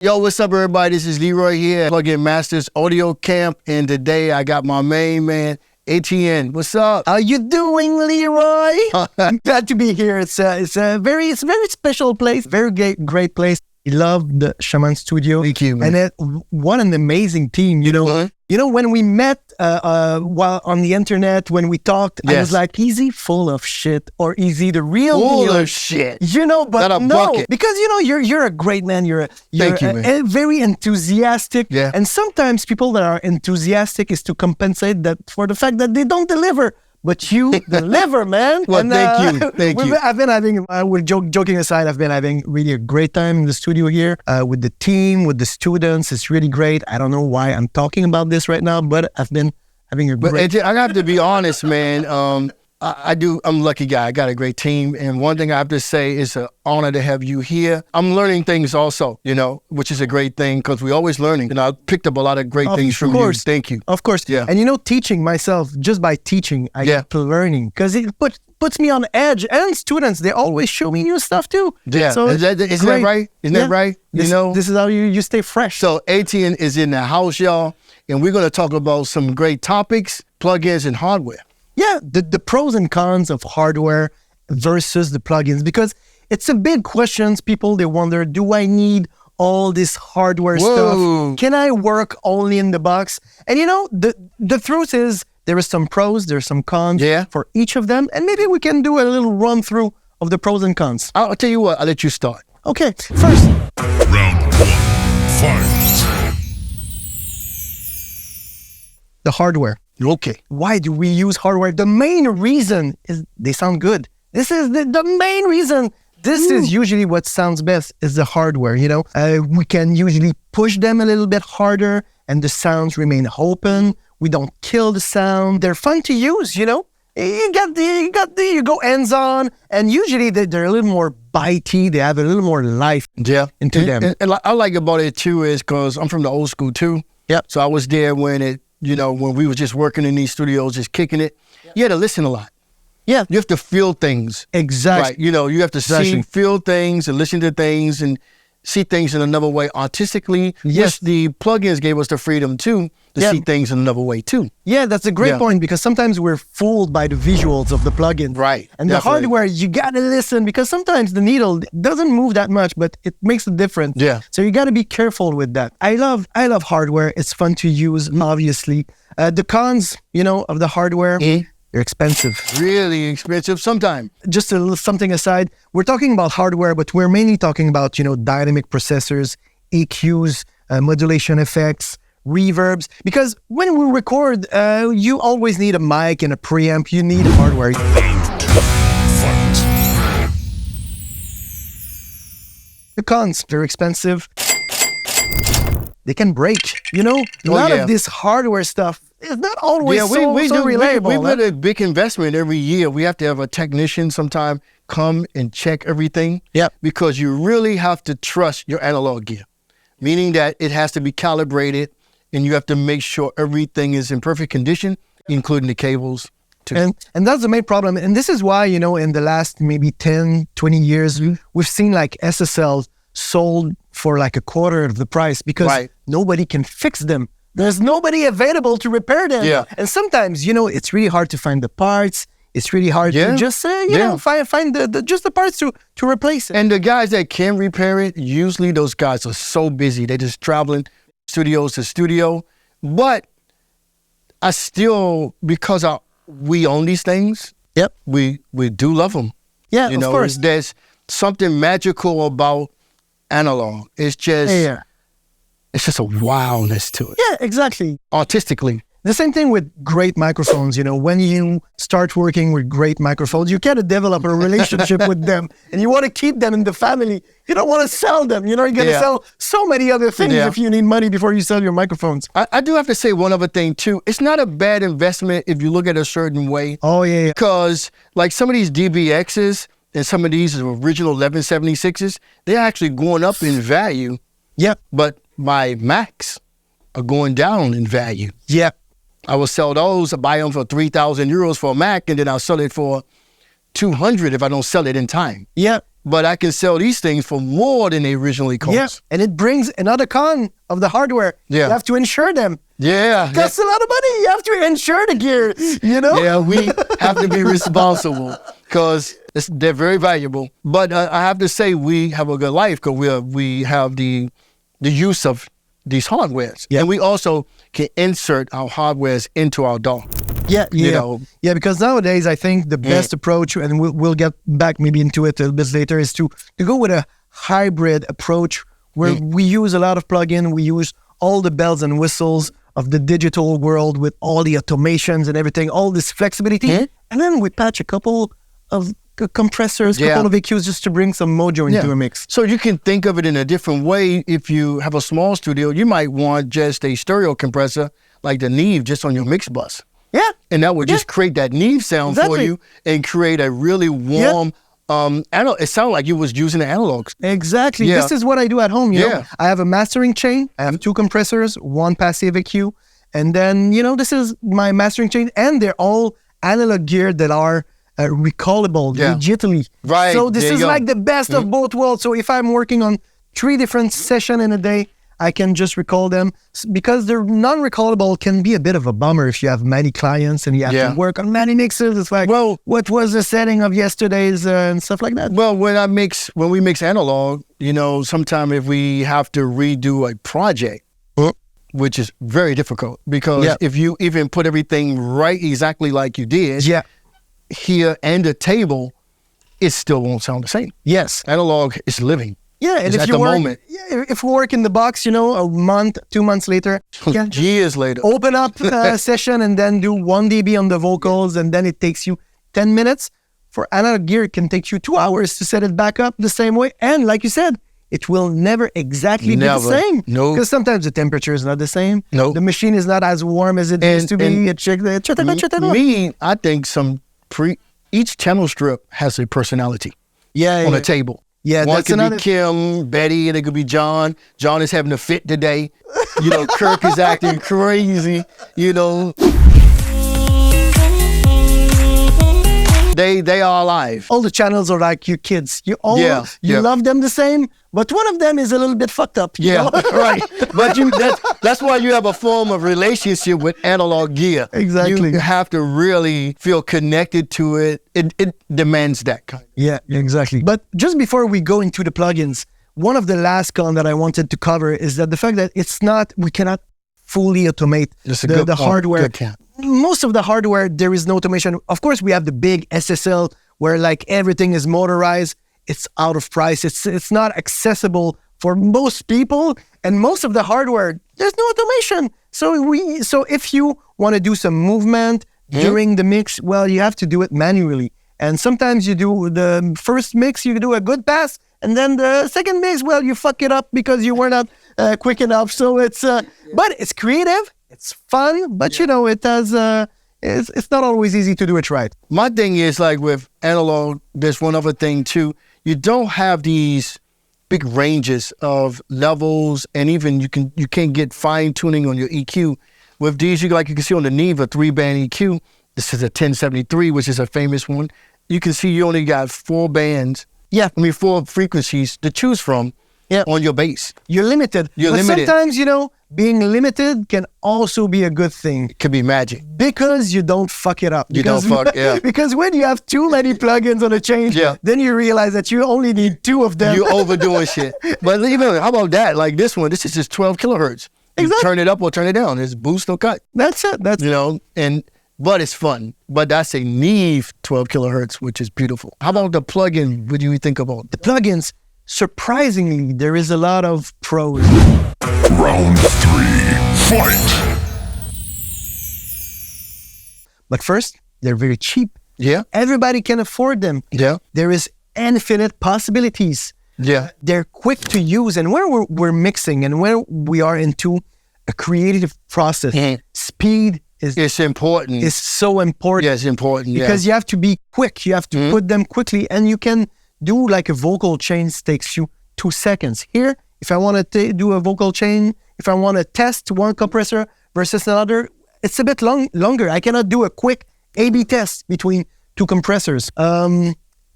Yo, what's up, everybody? This is Leroy here, Pluginsmasters Audio Camp, and today I got my main man, Etienne. What's up? How you doing, Leroy? Glad to be here. It's a very special place, very great place. I love the Shaman Studio. Thank you, man. And what an amazing team, you know. You know, when we met while on the internet, when we talked, I was like, is he full of shit or is he the real Full deal? of shit. You know, but Not a no, bucket. because you know you're a great man. You're Thank you, man. Very enthusiastic. Yeah. And sometimes people that are enthusiastic is to compensate that for the fact that they don't deliver. But you deliver, man. Well, and, thank you. I've been having, joking aside, I've been having really a great time in the studio here with the team, with the students. It's really great. I don't know why I'm talking about this right now, but I've been having a great... But I have to be honest, man. I'm a lucky guy. I got a great team. And one thing I have to say, is an honor to have you here. I'm learning things also, you know, which is a great thing because we're always learning. And I picked up a lot of great things from you. Thank you. Of course. Yeah. And you know, teaching myself, just by teaching, I get learning because it puts me on edge. And students, they always show me new stuff too. Yeah. So isn't that right? Isn't that right? You know? This is how you stay fresh. So Etienne is in the house, y'all. And we're going to talk about some great topics, plugins and hardware. Yeah, the pros and cons of hardware versus the plugins, because it's a big question. People, they wonder, do I need all this hardware stuff? Can I work only in the box? And you know, the truth is there is some pros, there's some cons for each of them. And maybe we can do a little run through of the pros and cons. I'll tell you what, I'll let you start. Okay, first. Round one, fight. The hardware. Okay. Why do we use hardware? The main reason is they sound good. This is the main reason. This is usually what sounds best is the hardware, you know. We can usually push them a little bit harder and the sounds remain open. We don't kill the sound. They're fun to use, you know. You go hands-on, and usually they're a little more bitey. They have a little more life into them. And I like about it too is because I'm from the old school too. Yep. So I was there when when we were just working in these studios, just kicking it. You had to listen a lot. Yeah. You have to feel things. Exactly. Right. You know, you have to see, feel things and listen to things and see things in another way artistically. Yes. Which the plugins gave us the freedom too to see things in another way too. Yeah, that's a great point because sometimes we're fooled by the visuals of the plugin. Right. And the hardware, you got to listen because sometimes the needle doesn't move that much, but it makes a difference. Yeah. So you got to be careful with that. I love hardware. It's fun to use, obviously. The cons, you know, of the hardware, they're expensive. Really expensive sometimes. Just a little something aside, we're talking about hardware, but we're mainly talking about, you know, dynamic processors, EQs, modulation effects, reverbs. Because when we record, you always need a mic and a preamp. You need hardware. The cons, they're expensive. They can break, you know? A lot of this hardware stuff is not always so reliable. We put a big investment every year. We have to have a technician sometime come and check everything. Yep. Because you really have to trust your analog gear, meaning that it has to be calibrated and you have to make sure everything is in perfect condition, including the cables too. And that's the main problem. And this is why, you know, in the last maybe 10, 20 years, we've seen like SSLs sold for like a quarter of the price because nobody can fix them. There's nobody available to repair them. Yeah. And sometimes, you know, it's really hard to find the parts. It's really hard to just say, you know, find just the parts to replace it. And the guys that can repair it, usually those guys are so busy. They're just traveling studios to studio. But I still, because we own these things, we do love them. Yeah, you know, of course. There's something magical about analog. It's just, it's just a wildness to it. Yeah, exactly. Artistically. The same thing with great microphones, you know, when you start working with great microphones, you gotta develop a relationship with them and you want to keep them in the family. You don't want to sell them. You know, you're gonna sell so many other things if you need money before you sell your microphones. I do have to say one other thing too. It's not a bad investment if you look at it a certain way. Oh, yeah. Because like some of these DBXs and some of these original 1176s, they're actually going up in value. Yeah. But my Macs are going down in value. Yeah. I will sell those, buy them for 3,000 euros for a Mac, and then I'll sell it for 200 if I don't sell it in time. Yeah. but I can sell these things for more than they originally cost. Yeah, and it brings another con of the hardware. Yeah. You have to insure them. Yeah. It costs a lot of money. You have to insure the gear, you know? Yeah, we have to be responsible because they're very valuable. But I have to say we have a good life because we have the use of these hardwares. Yeah. And we also can insert our hardwares into our DAW. Yeah, You know. Yeah, because nowadays I think the best approach, and we'll get back maybe into it a little bit later, is to go with a hybrid approach where we use a lot of plugin, we use all the bells and whistles of the digital world with all the automations and everything, all this flexibility, and then we patch a couple of compressors, couple of EQs just to bring some mojo into a mix. So you can think of it in a different way. If you have a small studio, you might want just a stereo compressor like the Neve just on your mix bus. Yeah. And that would just create that Neve sound for Exactly. you and create a really warm, it sounded like you was using the analogs. Exactly. Yeah. This is what I do at home. You know? Yeah. I have a mastering chain. I have 2 compressors, 1 passive EQ. And then, you know, this is my mastering chain. And they're all analog gear that are recallable digitally. Right. So this There you is go. like the best of both worlds. So if I'm working on 3 different sessions in a day, I can just recall them. Because they're non-recallable can be a bit of a bummer if you have many clients and you have to work on many mixes. It's like, Well, what was the setting of yesterday's and stuff like that? Well, when we mix analog, you know, sometimes if we have to redo a project, which is very difficult because if you even put everything right exactly like you did here and the table, it still won't sound the same. Yes. Analog is living. Yeah, and It's if at you the work, moment. if we work in the box, you know, a month, 2 months later, Years later. open up a session and then do 1 dB on the vocals, and then it takes you 10 minutes. For analog gear, it can take you 2 hours to set it back up the same way. And like you said, it will never exactly be the same. No. Because sometimes the temperature is not the same. No. The machine is not as warm as it used to be. Me, I think each channel strip has a personality on a table. Yeah, one that's could another. be Kim, Betty, and it could be John. John is having a fit today. You know, Kirk is acting crazy. You know, they are alive. All the channels are like your kids. You love them the same, but one of them is a little bit fucked up. you know? Right. But that's why you have a form of relationship with analog gear. Exactly. You have to really feel connected to it. It demands that kind. Yeah, exactly. But just before we go into the plugins, one of the last con that I wanted to cover is that the fact that we cannot fully automate the hardware. Good count. Most of the hardware, there is no automation. Of course, we have the big SSL where like everything is motorized. It's out of price. It's not accessible for most people. And most of the hardware, there's no automation. So if you want to do some movement during the mix, well, you have to do it manually. And sometimes you do the first mix, you do a good pass. And then the second mix, well, you fuck it up because you were not quick enough. So but it's creative. It's fun, but you know, it has, it's not always easy to do it right. My thing is like with analog, there's one other thing too. You don't have these big ranges of levels, and even you can't get fine tuning on your EQ. With these, you can see on the Neve, a 3-band EQ. This is a 1073, which is a famous one. You can see you only got 4 bands. Yeah. 4 frequencies to choose from on your bass. You're limited. You're but limited. Sometimes, you know, being limited can also be a good thing. It could be magic. Because you don't fuck it up. Because when you have too many plugins on a chain, then you realize that you only need 2 of them. You're overdoing shit. But even, how about that? Like this one, this is just 12 kilohertz. You Exactly. turn it up or turn it down. It's boost or cut. That's it. You know, but it's fun. But that's a Neve 12 kilohertz, which is beautiful. How about the plugin? What do you think about the plugins? Surprisingly, there is a lot of pros. Round 3, fight! But first, they're very cheap. Yeah. Everybody can afford them. Yeah. There is infinite possibilities. Yeah. They're quick to use. And when we're mixing and when we are into a creative process, speed It's important. is so important. Yeah, it's important. Because you have to be quick. You have to put them quickly. And you can do like a vocal change takes you 2 seconds. Here, if I want to do a vocal chain, if I want to test one compressor versus another, it's a bit longer. I cannot do a quick A/B test between 2 compressors.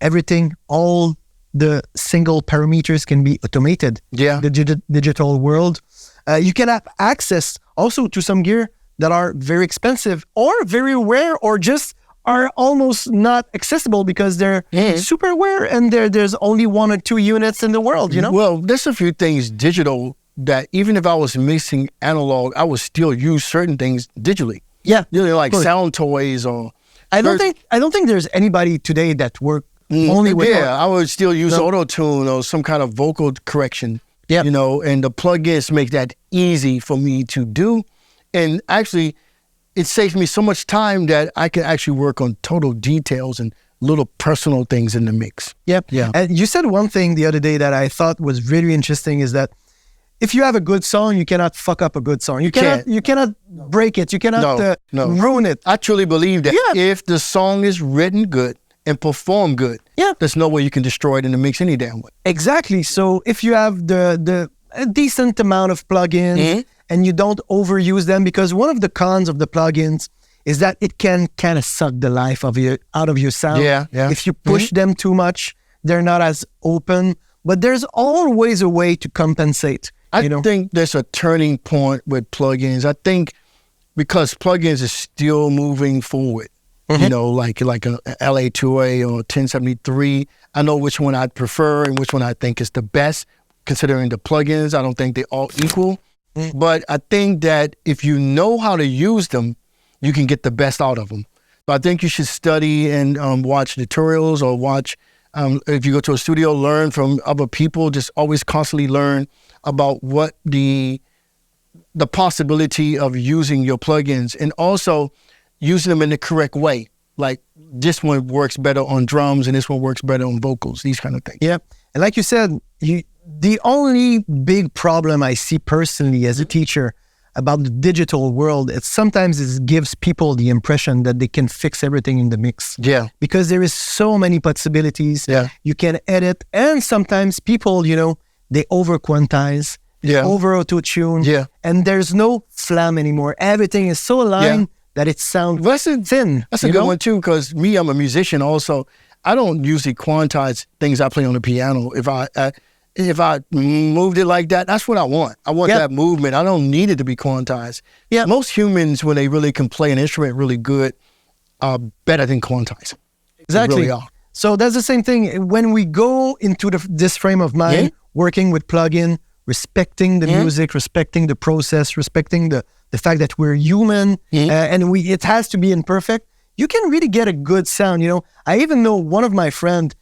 Everything, all the single parameters can be automated. Yeah. The digital world. You can have access also to some gear that are very expensive or very rare or just are almost not accessible because they're super rare and there's only 1 or 2 units in the world, you know? Well, there's a few things digital that even if I was mixing analog, I would still use certain things digitally. Yeah. You know, like sound toys or... I don't think there's anybody today that work only with... Yeah, I would still use auto-tune or some kind of vocal correction. Yeah. You know, and the plugins make that easy for me to do. And actually, it saves me so much time that I can actually work on total details and little personal things in the mix. Yep. Yeah. And you said one thing the other day that I thought was very interesting is that if you have a good song, you cannot fuck up a good song. You cannot break it. You cannot ruin it. I truly believe that if the song is written good and performed good, there's no way you can destroy it in the mix any damn way. Exactly. So if you have a decent amount of plugins and you don't overuse them, because one of the cons of the plugins is that it can kind of suck the life out of your sound. Yeah. If you push them too much, they're not as open. But there's always a way to compensate. I think there's a turning point with plugins. I think because plugins is still moving forward. You know, like a LA2A or 1073. I know which one I'd prefer and which one I think is the best. Considering the plugins, I don't think they're all equal. But I think that if you know how to use them, you can get the best out of them. So I think you should study and watch tutorials or watch, if you go to a studio, learn from other people. Just always constantly learn about what the possibility of using your plugins and also using them in the correct way. Like this one works better on drums and this one works better on vocals, these kind of things. Yeah. And like you said, the only big problem I see personally as a teacher about the digital world, it's sometimes it gives people the impression that they can fix everything in the mix. Yeah. Because there is so many possibilities. Yeah. You can edit. And sometimes people, they over quantize, over auto-tune. Yeah. And there's no flam anymore. Everything is so aligned that it sounds thin. That's a good one too, because I'm a musician also. I don't usually quantize things I play on the piano. If I moved it like that, that's what I want. I want that movement. I don't need it to be quantized. Yeah. Most humans, when they really can play an instrument really good, are better than quantized. Exactly. They really are. So that's the same thing. When we go into this frame of mind, working with plugin, respecting the music, respecting the process, respecting the fact that we're human, and it has to be imperfect, you can really get a good sound. I even know one of my friends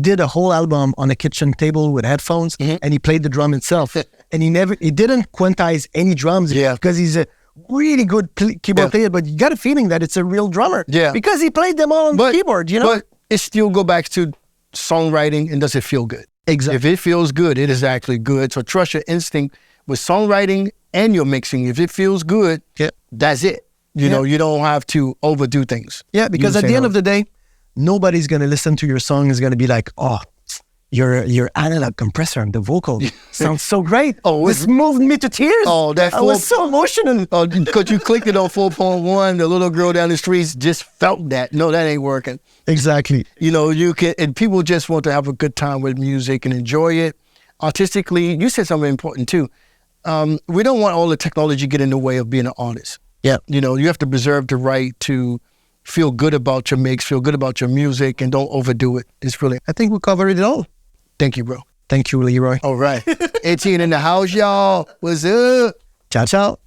did a whole album on a kitchen table with headphones, and he played the drum himself. And he didn't quantize any drums because he's a really good keyboard player, but you got a feeling that it's a real drummer because he played them all on the keyboard, But it still go back to songwriting, and does it feel good? Exactly. If it feels good, it is actually good. So trust your instinct with songwriting and your mixing. If it feels good, that's it. You know, you don't have to overdo things. Yeah, because at the end of the day, nobody's going to listen to your song is going to be like, oh, your analog compressor and the vocal sounds so great. Oh, this moved me to tears. Oh, I was so emotional. Oh, because you clicked it on 4.1, the little girl down the streets just felt that. No, that ain't working. Exactly. You can, and people just want to have a good time with music and enjoy it. Artistically, you said something important too. We don't want all the technology get in the way of being an artist. Yeah. You have to preserve the right to feel good about your mix, feel good about your music, and don't overdo it. It's really... I think we covered it all. Thank you, bro. Thank you, Leroy. All right. Etienne in the house, y'all. What's up? Ciao, ciao.